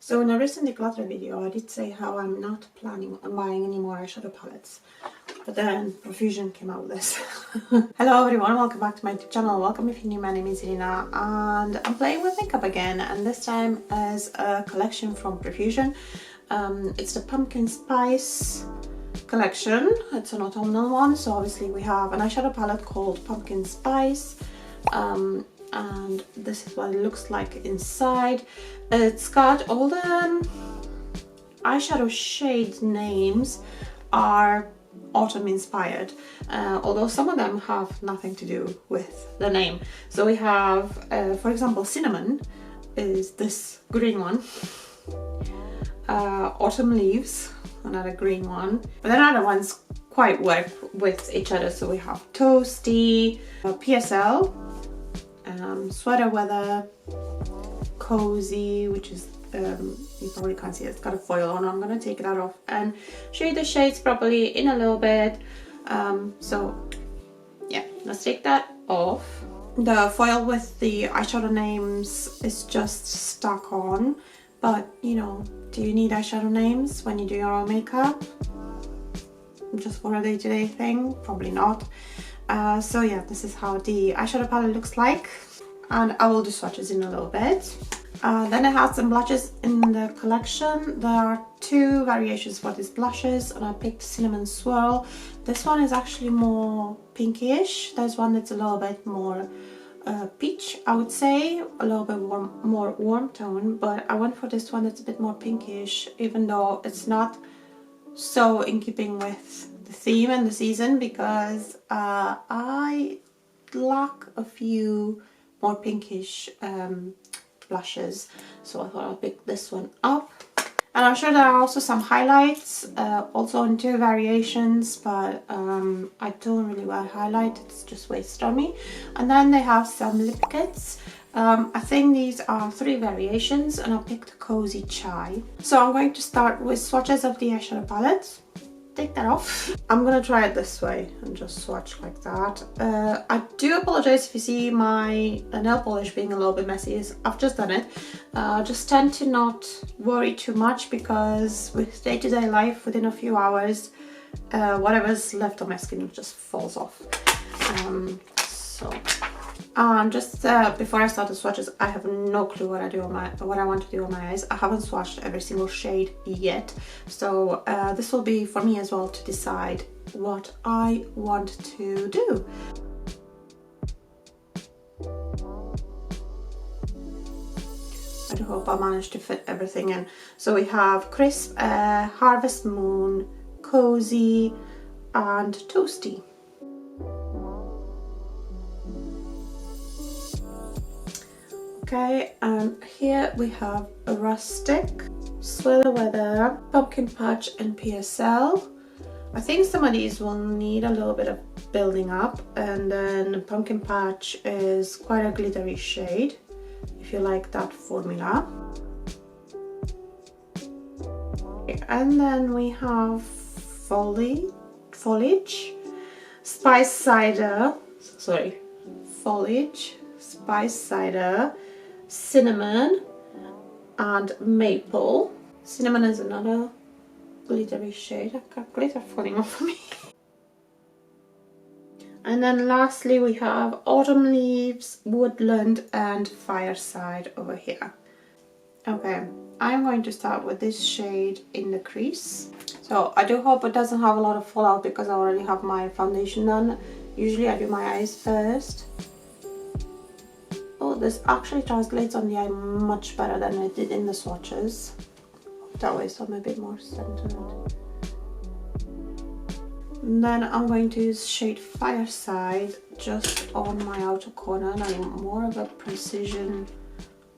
So in a recent declutter video, I did say how I'm not planning on buying any more eyeshadow palettes. But then Profusion came out with this. Hello everyone, welcome back to my YouTube channel. Welcome if you're new, my name is Irina and I'm playing with makeup again, and this time as a collection from Profusion. It's the Pumpkin Spice collection. It's an autumnal one, so obviously we have an eyeshadow palette called Pumpkin Spice. And this is what it looks like inside. It's got all the eyeshadow shade names are autumn inspired, although some of them have nothing to do with the name. So we have, for example, Cinnamon is this green one, Autumn Leaves, another green one, but then other ones quite work with each other. So we have Toasty, PSL, Sweater Weather, Cozy, which is you probably can't see it, it's got a foil on. I'm gonna take it out and show you the shades properly in a little bit. So yeah, let's take that off. The foil with the eyeshadow names is just stuck on, but you know, do you need eyeshadow names when you do your own makeup? Just for a day-to-day thing? Probably not. So yeah, this is how the eyeshadow palette looks like, and I will do swatches in a little bit. Then I have some blushes in the collection. There are two variations for these blushes, and I picked Cinnamon Swirl. This one is actually more pinkish. There's one that's a little bit more peach, I would say, a little bit more warm tone, but I went for this one that's a bit more pinkish, even though it's not so in keeping with the theme and the season, because I lack a few more pinkish blushes, so I thought I'll pick this one up. And I'm sure there are also some highlights, also in two variations, but I don't really wear highlight, it's just wasted on me. And then they have some lip kits. I think these are three variations, and I picked Cozy Chai. So I'm going to start with swatches of the eyeshadow palette. Take that off. I'm gonna try it this way and just swatch like that. I do apologize if you see my nail polish being a little bit messy. I've just done it. Just tend to not worry too much, because with day-to-day life, within a few hours, whatever's left on my skin just falls off. Just before I start the swatches, I have no clue what I want to do on my eyes. I haven't swatched every single shade yet, so this will be for me as well to decide what I want to do. I do hope I managed to fit everything in. So we have Crisp, Harvest Moon, Cozy, and Toasty. Okay, and here we have a Rustic, Sweater Weather, Pumpkin Patch, and PSL. I think some of these will need a little bit of building up, and then Pumpkin Patch is quite a glittery shade, if you like that formula. And then we have Foliage, Spice Cider, Foliage, Spice Cider, Cinnamon, and Maple. Cinnamon is another glittery shade. I've got glitter falling off of me. And then lastly we have Autumn Leaves, Woodland, and Fireside over here. Okay, I'm going to start with this shade in the crease. So I do hope it doesn't have a lot of fallout, because I already have my foundation done. Usually I do my eyes first. Oh, this actually translates on the eye much better than it did in the swatches. That way, so I'm a bit more centered. And then I'm going to use shade Fireside just on my outer corner, and I'm more of a precision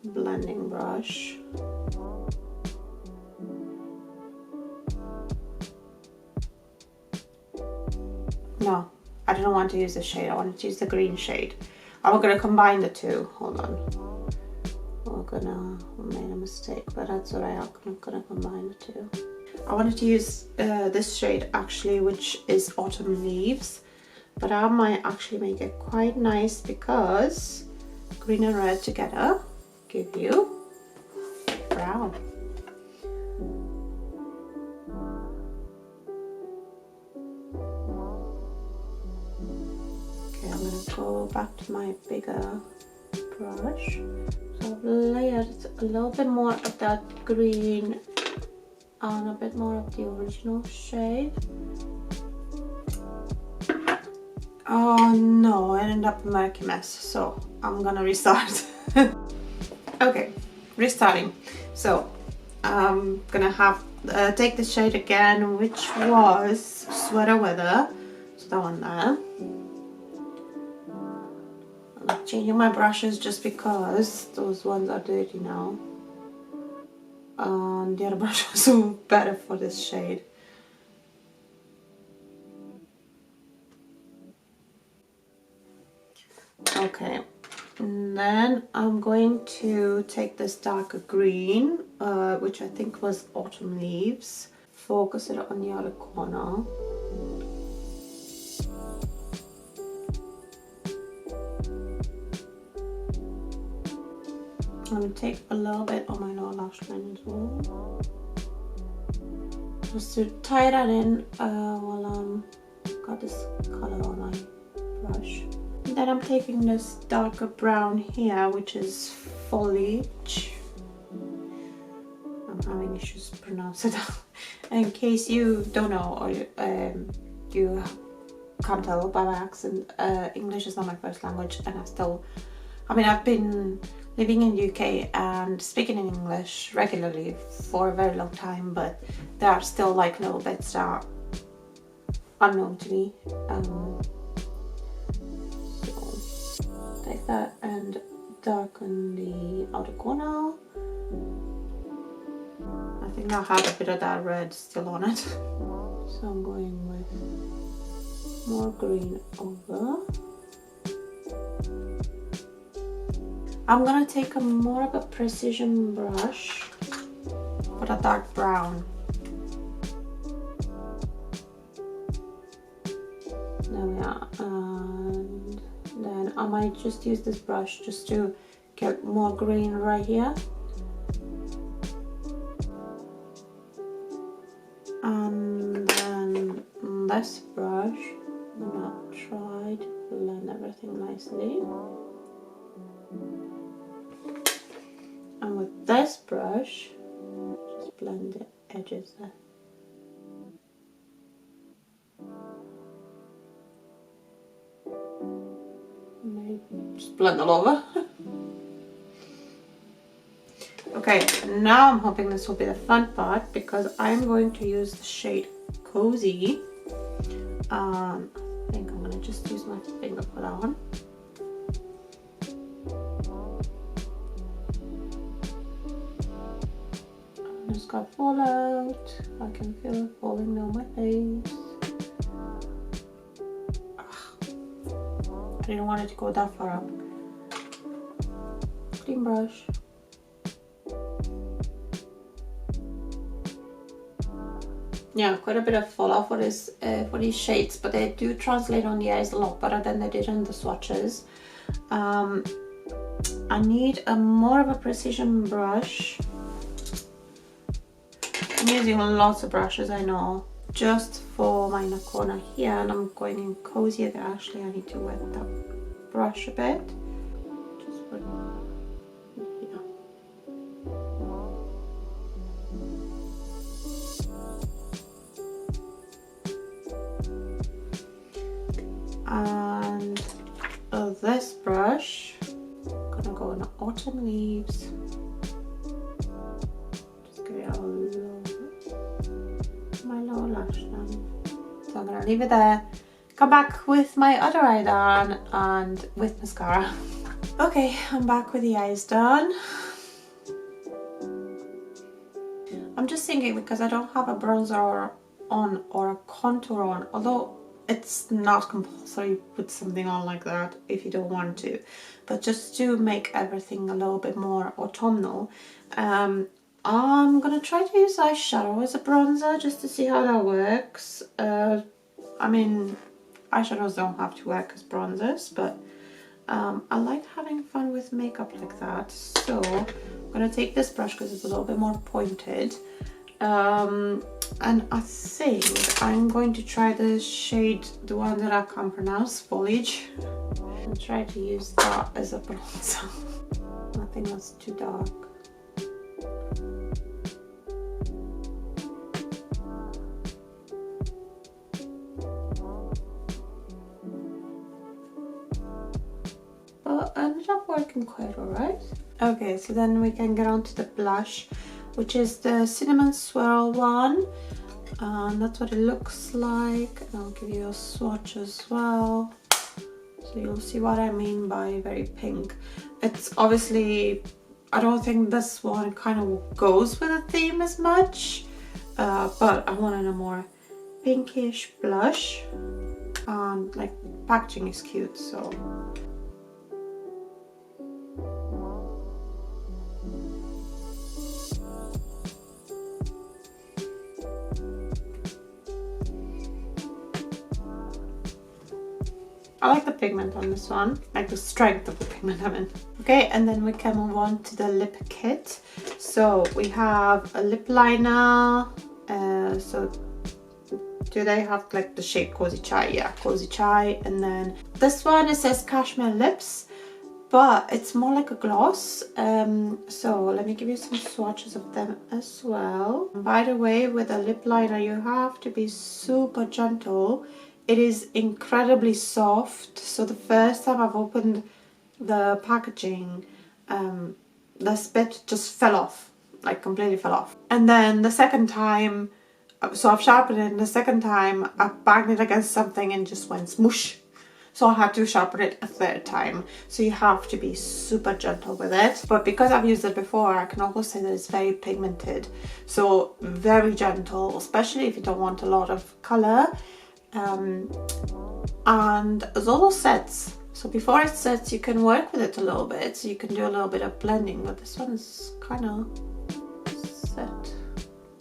blending brush. No, I didn't want to use the shade, I wanted to use the green shade. I'm going to combine the two. Hold on. I made a mistake, but that's alright. I'm going to combine the two. I wanted to use this shade actually, which is Autumn Leaves, but I might actually make it quite nice, because green and red together give you brown. back to my bigger brush. So I've layered a little bit more of that green and a bit more of the original shade. Oh no, I ended up a murky mess, so I'm gonna restart. Okay, restarting. So I'm gonna have take the shade again, which was Sweater Weather. So that one there. I'm changing my brushes just because those ones are dirty now. And the other brush was better for this shade. Okay, and then I'm going to take this darker green, which I think was Autumn Leaves, focus it on the outer corner. I'm going to take a little bit on my lower lash line as well, just to tie that in while I've got this colour on my brush. And then I'm taking this darker brown here, which is Foliage. I'm having issues pronouncing it. In case you don't know or you can't tell by my accent, English is not my first language, and I've been living in the UK and speaking in English regularly for a very long time, but there are still like little bits that are unknown to me. Take that and darken the outer corner. I think I had a bit of that red still on it. So I'm going with more green over. I'm gonna take a more of a precision brush for the dark brown. There we are. And then I might just use this brush just to get more green right here. And then this brush, I'm gonna try to blend everything nicely. And with this brush, just blend the edges there. Maybe just blend all over. Okay, now I'm hoping this will be the fun part because I'm going to use the shade Cozy. I think I'm gonna just use my finger for that one. I just got fallout. I can feel it falling down my face. I didn't want it to go that far up. Clean brush. Yeah, quite a bit of fallout for this for these shades, but they do translate on the eyes a lot better than they did on the swatches. I need a more of a precision brush. I'm using lots of brushes, I know, just for my inner corner here, and I'm going in Cozy there. Actually, I need to wet that brush a bit. Just for here. And this brush, I'm gonna go in Autumn Leaves. Just give it a little my lower lash line. So I'm gonna leave it there. Come back with my other eye done and with mascara. Okay, I'm back with the eyes done. I'm just thinking, because I don't have a bronzer on or a contour on, although it's not compulsory to put something on like that if you don't want to, but just to make everything a little bit more autumnal, I'm gonna try to use eyeshadow as a bronzer just to see how that works. I mean, eyeshadows don't have to work as bronzers, but I like having fun with makeup like that. So I'm gonna take this brush because it's a little bit more pointed. And I think I'm going to try the shade, the one that I can't pronounce, Foliage. I'll try to use that as a bronzer. Nothing that's too dark. But ended up working quite alright. Okay, so then we can get on to the blush, which is the Cinnamon Swirl one. And that's what it looks like. And I'll give you a swatch as well, so you'll see what I mean by very pink. It's obviously, I don't think this one kind of goes with the theme as much, but I wanted a more pinkish blush, and like packaging is cute, so. I like the pigment on this one, like the strength of the pigment I mean. Okay, and then we can move on to the lip kit. So we have a lip liner. So do they have like the shade Cozy Chai? Yeah, Cozy Chai. And then this one, it says Cashmere Lips, but it's more like a gloss. So let me give you some swatches of them as well. By the way, with a lip liner, you have to be super gentle. It is incredibly soft, so the first time I've opened the packaging, this bit just fell off, like completely fell off. And then the second time, so I've sharpened it, and the second time I banged it against something and just went smoosh. So I had to sharpen it a third time. So you have to be super gentle with it. But because I've used it before, I can also say that it's very pigmented. So very gentle, especially if you don't want a lot of color. And as all sets, so before it sets you can work with it a little bit, so you can do a little bit of blending, but this one is kind of set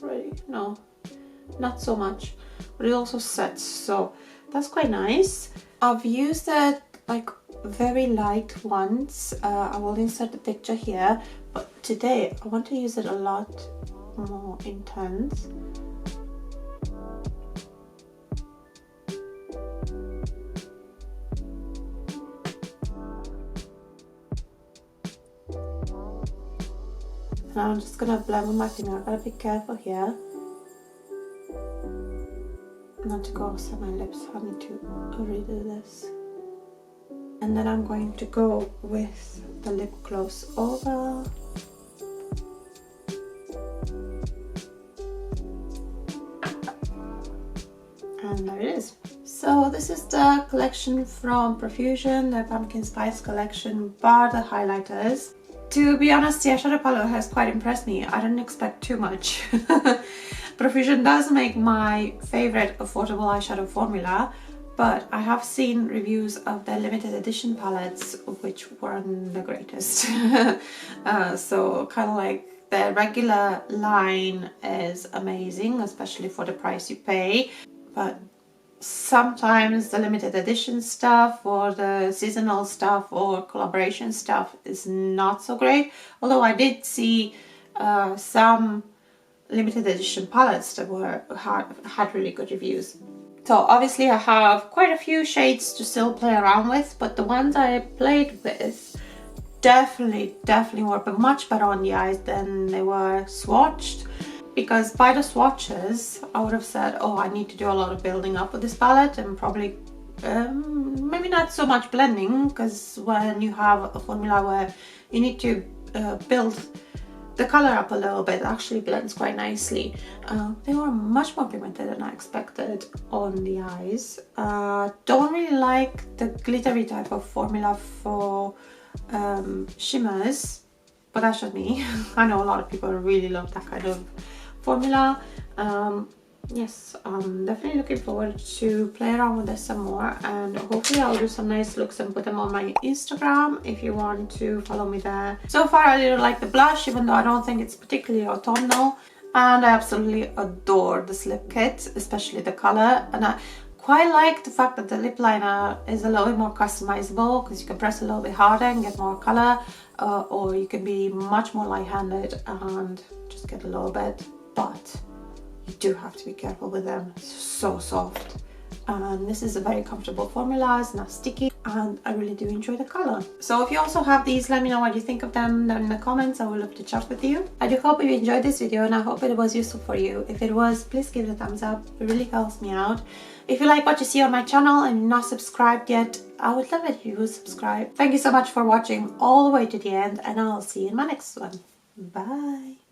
already. No, not so much, but it also sets, so that's quite nice. I've used it like very light once. I will insert the picture here, but today I want to use it a lot more intense. Now I'm just gonna blend with my finger. I gotta be careful here not to go outside my lips. I need to redo this. And then I'm going to go with the lip gloss over. And there it is. So this is the collection from Profusion, the pumpkin spice collection, bar the highlighters. To be honest, the eyeshadow palette has quite impressed me. I didn't expect too much. Profusion does make my favorite affordable eyeshadow formula, but I have seen reviews of their limited edition palettes which weren't the greatest. So kind of like their regular line is amazing, especially for the price you pay, but sometimes the limited edition stuff or the seasonal stuff or collaboration stuff is not so great. Although I did see some limited edition palettes that had really good reviews. So obviously I have quite a few shades to still play around with, but the ones I played with definitely were much better on the eyes than they were swatched. Because by the swatches, I would have said, oh, I need to do a lot of building up with this palette, and probably maybe not so much blending, because when you have a formula where you need to build the color up a little bit, it actually blends quite nicely. They were much more pigmented than I expected on the eyes. Don't really like the glittery type of formula for shimmers, but that's just me. I know a lot of people really love that kind of formula. Yes, I'm definitely looking forward to play around with this some more, and hopefully I'll do some nice looks and put them on my Instagram if you want to follow me there. So far I really like the blush, even though I don't think it's particularly autumnal, and I absolutely adore this lip kit, especially the color. And I quite like the fact that the lip liner is a little bit more customizable, because you can press a little bit harder and get more color, or you can be much more light-handed and just get a little bit, but you do have to be careful with them. It's so soft and this is a very comfortable formula. It's not sticky, and I really do enjoy the color. So if you also have these, let me know what you think of them down in the comments. I would love to chat with you. I do hope you enjoyed this video, and I hope it was useful for you. If it was, please give it a thumbs up. It really helps me out. If you like what you see on my channel and you're not subscribed yet, I would love it if you would subscribe. Thank you so much for watching all the way to the end, and I'll see you in my next one. Bye.